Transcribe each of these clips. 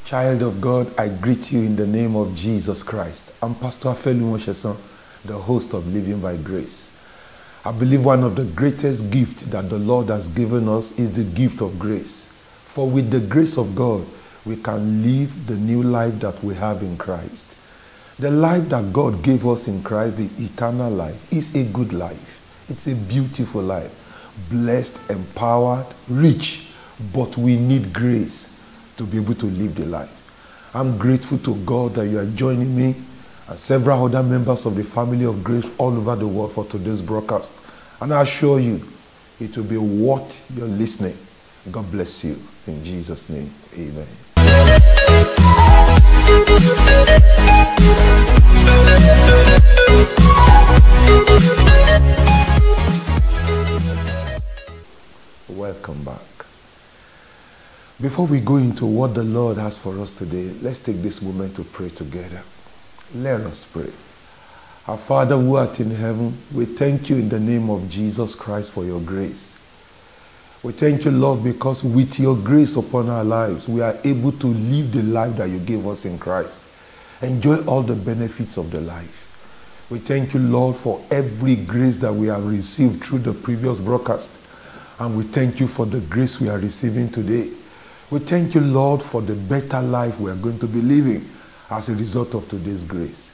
Child of God, I greet you in the name of Jesus Christ. I'm Pastor Afelu Mosheson, the host of Living by Grace. I believe one of the greatest gifts that the Lord has given us is the gift of grace. For with the grace of God, we can live the new life that we have in Christ. The life that God gave us in Christ, the eternal life, is a good life. It's a beautiful life. Blessed, empowered, rich, but we need grace to be able to live the life. I'm grateful to God that you are joining me and several other members of the family of grace all over the world for today's broadcast. And I assure you, it will be worth your listening. God bless you. In Jesus' name, amen. Welcome back. Before we go into what the Lord has for us today, let's take this moment to pray together. Let us pray. Our Father who art in heaven, we thank you in the name of Jesus Christ for your grace. We thank you, Lord, because with your grace upon our lives, we are able to live the life that you gave us in Christ. Enjoy all the benefits of the life. We thank you, Lord, for every grace that we have received through the previous broadcast. And we thank you for the grace we are receiving today. We thank you, Lord, for the better life we are going to be living as a result of today's grace.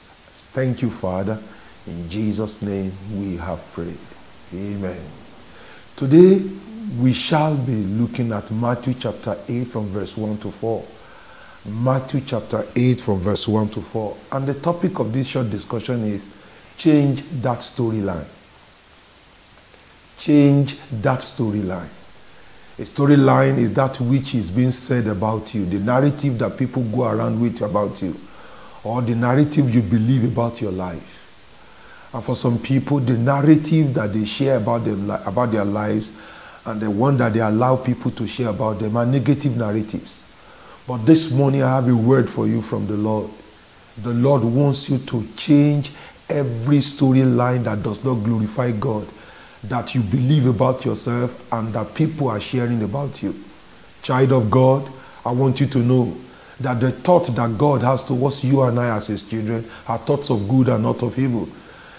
Thank you, Father. In Jesus' name we have prayed. Amen. Today we shall be looking at Matthew chapter 8 from verse 1 to 4. Matthew chapter 8 from verse 1 to 4. And the topic of this short discussion is change that storyline. Change that storyline. A storyline is that which is being said about you, the narrative that people go around with about you, or the narrative you believe about your life. And for some people, the narrative that they share about their lives and the one that they allow people to share about them are negative narratives. But this morning I have a word for you from the Lord. The Lord wants you to change every storyline that does not glorify God, that you believe about yourself and that people are sharing about you. Child of God, I want you to know that the thought that God has towards you and I as his children are thoughts of good and not of evil.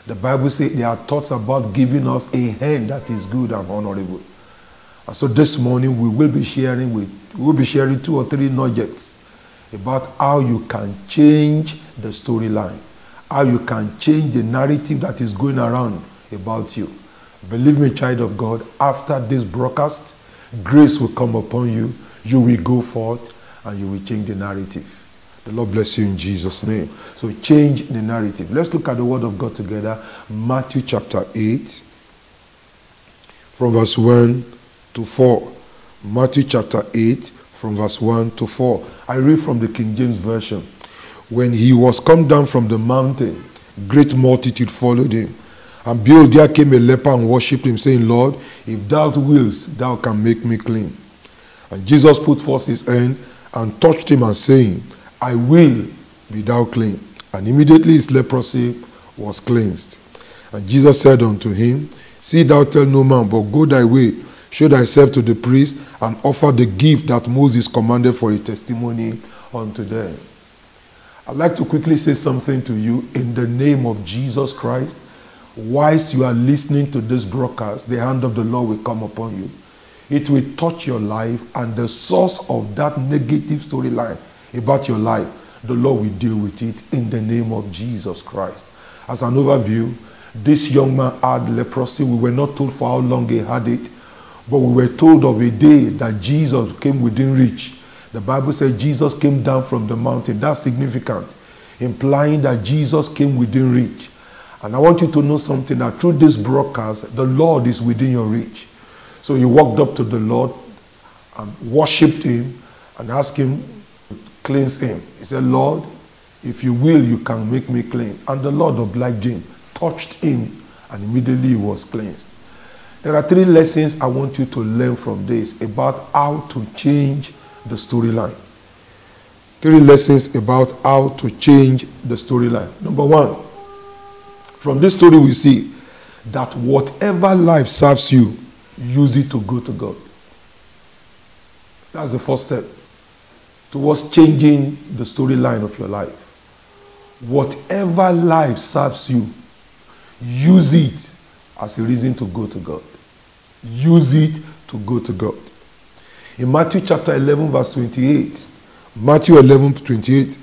The Bible says there are thoughts about giving us a hand that is good and honorable. And so this morning we will be sharing 2 or 3 nuggets about how you can change the storyline, how you can change the narrative that is going around about you. Believe me, child of God, after this broadcast, grace will come upon you. You will go forth and you will change the narrative. The Lord bless you in Jesus' name. So change the narrative. Let's look at the word of God together. Matthew chapter 8 from verse 1 to 4. Matthew chapter 8 from verse 1 to 4. I read from the King James Version. When he was come down from the mountain, great multitude followed him. And behold, there came a leper and worshipped him, saying, Lord, if thou wilt, thou can make me clean. And Jesus put forth his hand and touched him, and saying, I will, be thou clean. And immediately his leprosy was cleansed. And Jesus said unto him, see thou tell no man, but go thy way, show thyself to the priest, and offer the gift that Moses commanded for a testimony unto them. I'd like to quickly say something to you in the name of Jesus Christ. Whilst you are listening to this broadcast, the hand of the Lord will come upon you. It will touch your life, and the source of that negative storyline about your life, the Lord will deal with it in the name of Jesus Christ. As an overview, this young man had leprosy. We were not told for how long he had it, but we were told of a day that Jesus came within reach. The Bible said Jesus came down from the mountain. That's significant, implying that Jesus came within reach. And I want you to know something, that through this broadcast, the Lord is within your reach. So he walked up to the Lord and worshipped him and asked him to cleanse him. He said, Lord, if you will, you can make me clean. And the Lord obliged him, touched him, and immediately he was cleansed. There are 3 lessons I want you to learn from this about how to change the storyline. 3 lessons about how to change the storyline. Number 1, from this story we see that whatever life serves you, use it to go to God. That's the first step. towards changing the storyline of your life. Whatever life serves you, use it as a reason to go to God. Use it to go to God. In Matthew chapter 11 verse 28, Matthew 11 to 28,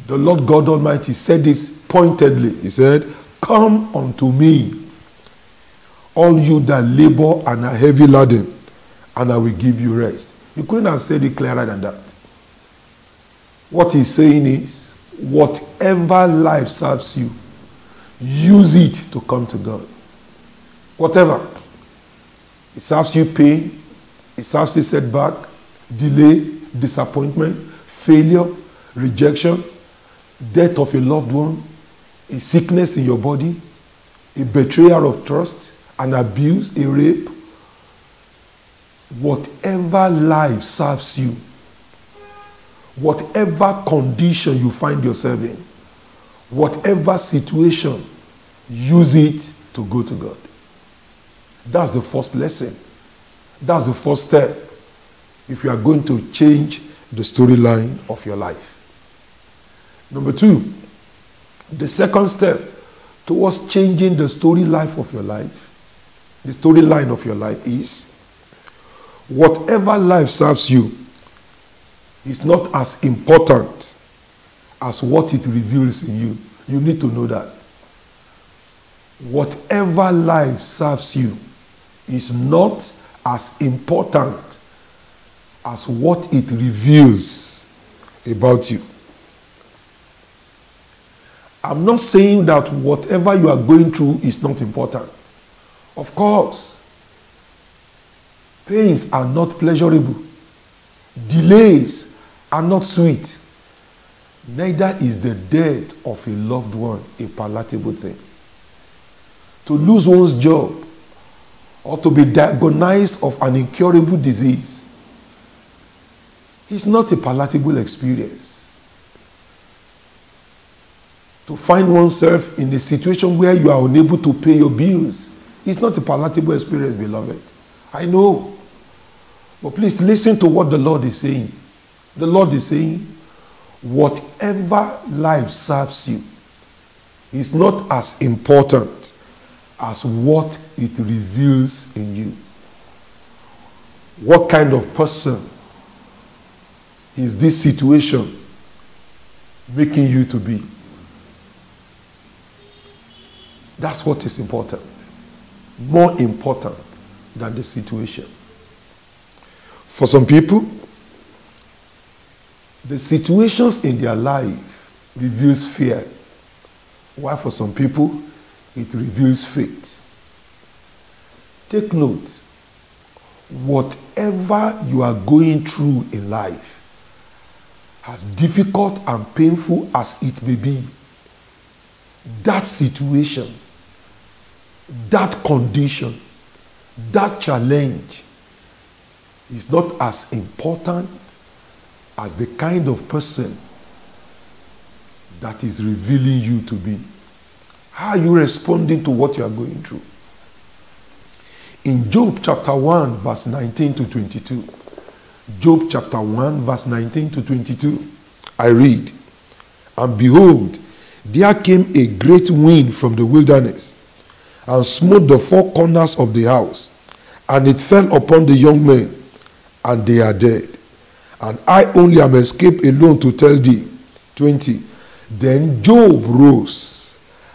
the Lord God Almighty said this pointedly. He said, "Come unto me, all you that labor and are heavy laden, and I will give you rest." You couldn't have said it clearer than that. What he's saying is, whatever life serves you, use it to come to God. Whatever. It serves you pain, it serves you setback, delay, disappointment, failure, rejection, death of a loved one, a sickness in your body, a betrayal of trust, an abuse, a rape. Whatever life serves you, whatever condition you find yourself in, whatever situation, use it to go to God. That's the first lesson. That's the first step if you are going to change the storyline of your life. Number two, the second step towards changing the storyline of your life is, whatever life serves you is not as important as what it reveals in you. You need to know that. Whatever life serves you is not as important as what it reveals about you. I'm not saying that whatever you are going through is not important. Of course, pains are not pleasurable. Delays are not sweet. Neither is the death of a loved one a palatable thing. To lose one's job or to be diagnosed of an incurable disease is not a palatable experience. To find oneself in a situation where you are unable to pay your bills is not a palatable experience, beloved. I know. But please listen to what the Lord is saying. The Lord is saying, whatever life serves you is not as important as what it reveals in you. What kind of person is this situation making you to be? That's what is important. More important than the situation. For some people, the situations in their life reveals fear, while for some people, it reveals faith. Take note, whatever you are going through in life, as difficult and painful as it may be, that situation, that condition, that challenge is not as important as the kind of person that is revealing you to be. How are you responding to what you are going through? In Job chapter 1 verse 19 to 22, Job chapter 1 verse 19 to 22, I read, "And behold, there came a great wind from the wilderness, and smote the four corners of the house, and it fell upon the young men, and they are dead. And I only am escaped alone to tell thee." 20. Then Job rose,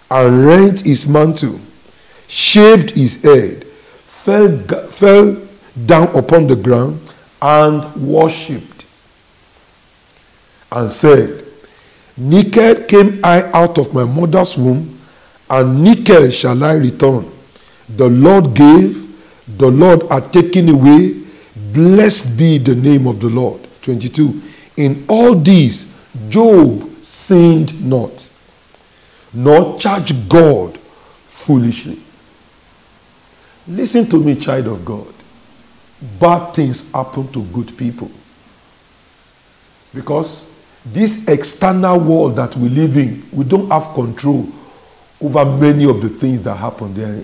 and rent his mantle, shaved his head, fell down upon the ground, and worshipped, and said, "Naked came I out of my mother's womb, and naked shall I return. The Lord gave, the Lord hath taken away. Blessed be the name of the Lord." 22. In all these, Job sinned not, nor charged God foolishly. Listen to me, child of God. Bad things happen to good people. Because this external world that we live in, we don't have control over many of the things that happen there.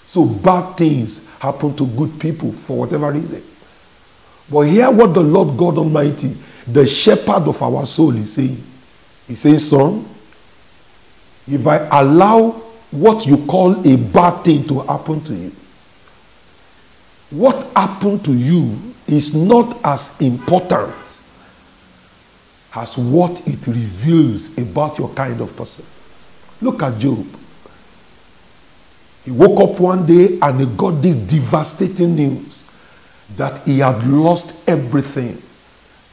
So bad things happen to good people for whatever reason. But hear what the Lord God Almighty the shepherd of our soul is saying. He says, son, if I allow what you call a bad thing to happen to you, what happened to you is not as important as what it reveals about your kind of person. Look at Job. He woke up one day and he got this devastating news that he had lost everything: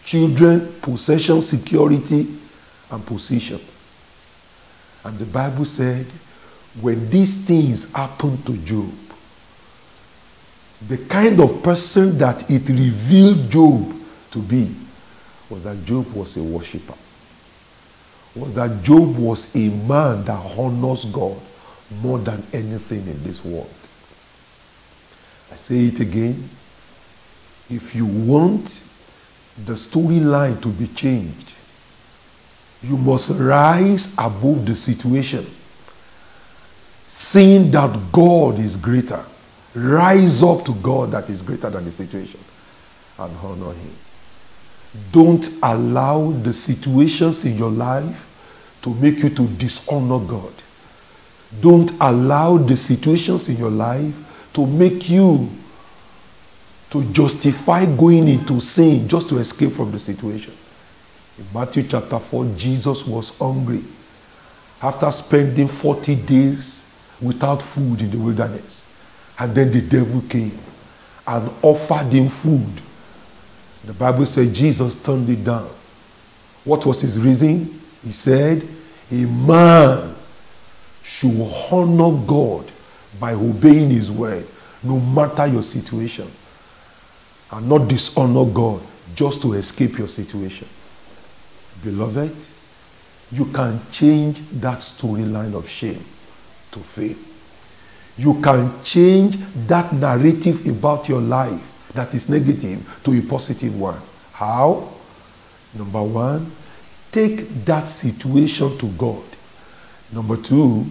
children, possession, security, and position. And the Bible said, when these things happened to Job, the kind of person that it revealed Job to be was that Job was a worshiper. Was that Job was a man that honors God more than anything in this world. I say it again. If you want the storyline to be changed, you must rise above the situation, seeing that God is greater. Rise up to God that is greater than the situation and honor him. Don't allow the situations in your life to make you to dishonor God. Don't allow the situations in your life to make you to justify going into sin just to escape from the situation. In Matthew chapter 4, Jesus was hungry after spending 40 days without food in the wilderness. And then the devil came and offered him food. The Bible said Jesus turned it down. What was his reason? He said, a man should honor God by obeying his word, no matter your situation, and not dishonor God just to escape your situation. Beloved, you can change that storyline of shame to fame. You can change that narrative about your life that is negative to a positive one. How? Number one, take that situation to God. Number two,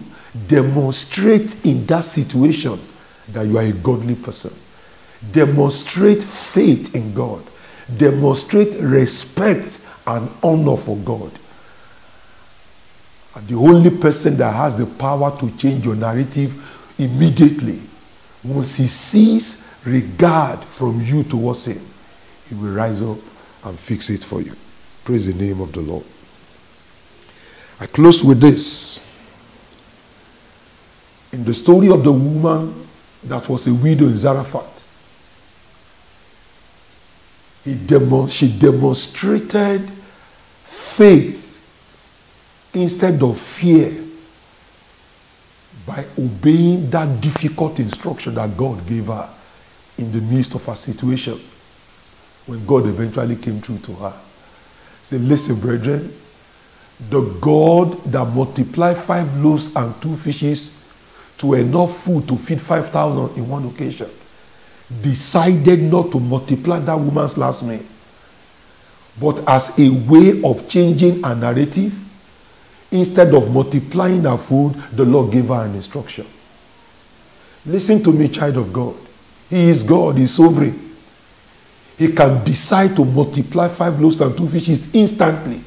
demonstrate in that situation that you are a godly person. Demonstrate faith in God. Demonstrate respect and honor for God. And the only person that has the power to change your narrative immediately, once he sees regard from you towards him, he will rise up and fix it for you. Praise the name of the Lord. I close with this. In the story of the woman that was a widow in Zarephath, she demonstrated faith instead of fear by obeying that difficult instruction that God gave her in the midst of her situation when God eventually came through to her. Say, listen, brethren, the God that multiplied 5 loaves and 2 fishes to enough food to feed 5,000 in one occasion decided not to multiply that woman's last meal, but as a way of changing her narrative. Instead of multiplying her food, the Lord gave her an instruction. Listen to me, child of God. He is God, he is sovereign. He can decide to multiply 5 loaves and 2 fishes instantly.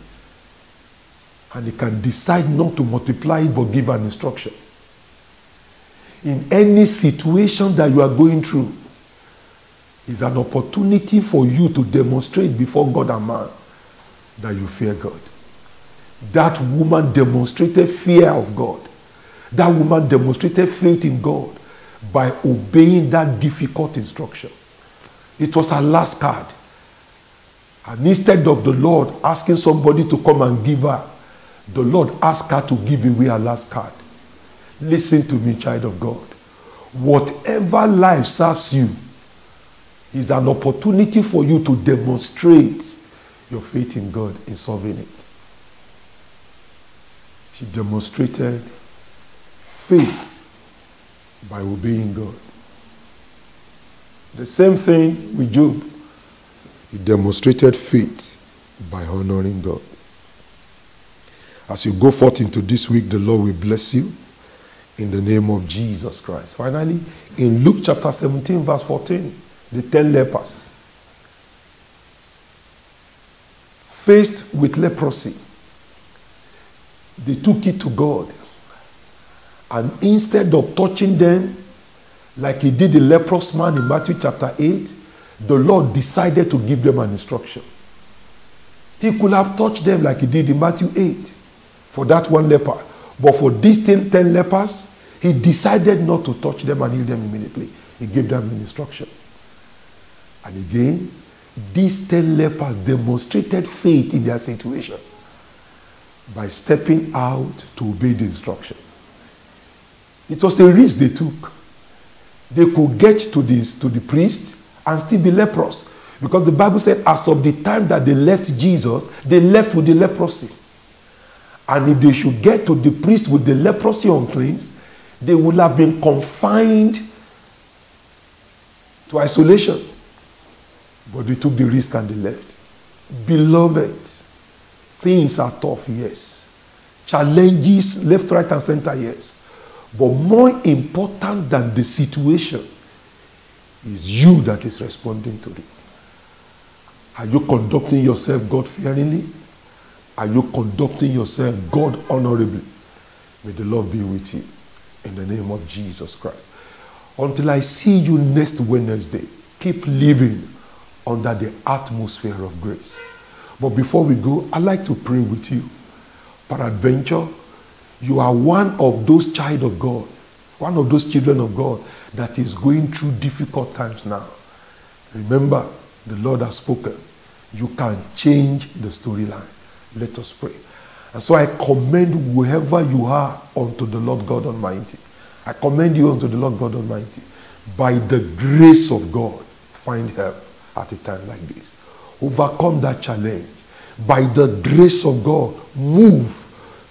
And he can decide not to multiply it but give an instruction. In any situation that you are going through, is an opportunity for you to demonstrate before God and man that you fear God. That woman demonstrated fear of God. That woman demonstrated faith in God by obeying that difficult instruction. It was her last card. And instead of the Lord asking somebody to come and give her, the Lord asked her to give away her last card. Listen to me, child of God. Whatever life serves you is an opportunity for you to demonstrate your faith in God in solving it. She demonstrated faith by obeying God. The same thing with Job. He demonstrated faith by honoring God. As you go forth into this week, the Lord will bless you in the name of Jesus Christ. Finally, in Luke chapter 17, verse 14, the 10 lepers. faced with leprosy, they took it to God. And instead of touching them, like he did the leprous man in Matthew chapter 8, the Lord decided to give them an instruction. He could have touched them like he did in Matthew 8 for that one leper. But for these 10 lepers, he decided not to touch them and heal them immediately. He gave them an instruction. And again, these 10 lepers demonstrated faith in their situation by stepping out to obey the instruction. It was a risk they took. They could get to the priest and still be leprous. Because the Bible said as of the time that they left Jesus, they left with the leprosy. And if they should get to the priest with the leprosy uncleansed, they would have been confined to isolation. But they took the risk and they left. Beloved, things are tough, yes. Challenges left, right, and center, yes. But more important than the situation is you that is responding to it. Are you conducting yourself God-fearingly? Are you conducting yourself God-honorably? May the Lord be with you in the name of Jesus Christ. Until I see you next Wednesday, keep living under the atmosphere of grace. But before we go, I'd like to pray with you. Peradventure, you are one of those child of God, one of those children of God that is going through difficult times now. Remember, the Lord has spoken. You can change the storyline. Let us pray. And so I commend whoever you are unto the Lord God Almighty. I commend you unto the Lord God Almighty. By the grace of God, find help at a time like this. Overcome that challenge. By the grace of God, move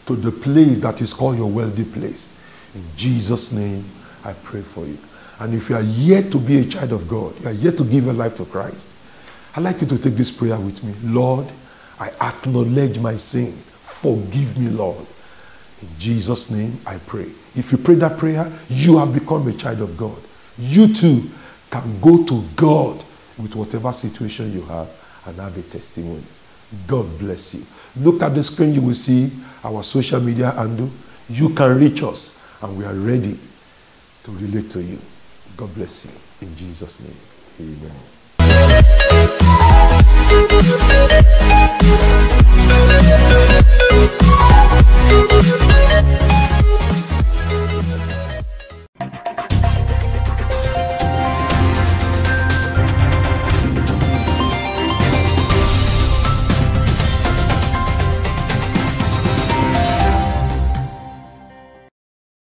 to the place that is called your wealthy place. In Jesus' name, I pray for you. And if you are yet to be a child of God, you are yet to give your life to Christ, I'd like you to take this prayer with me. Lord, I acknowledge my sin. Forgive me, Lord. In Jesus' name, I pray. If you pray that prayer, you have become a child of God. You too can go to God with whatever situation you have and have a testimony. God bless you. Look at the screen, you will see our social media handle. You can reach us and we are ready to relate to you. God bless you. In Jesus' name, amen.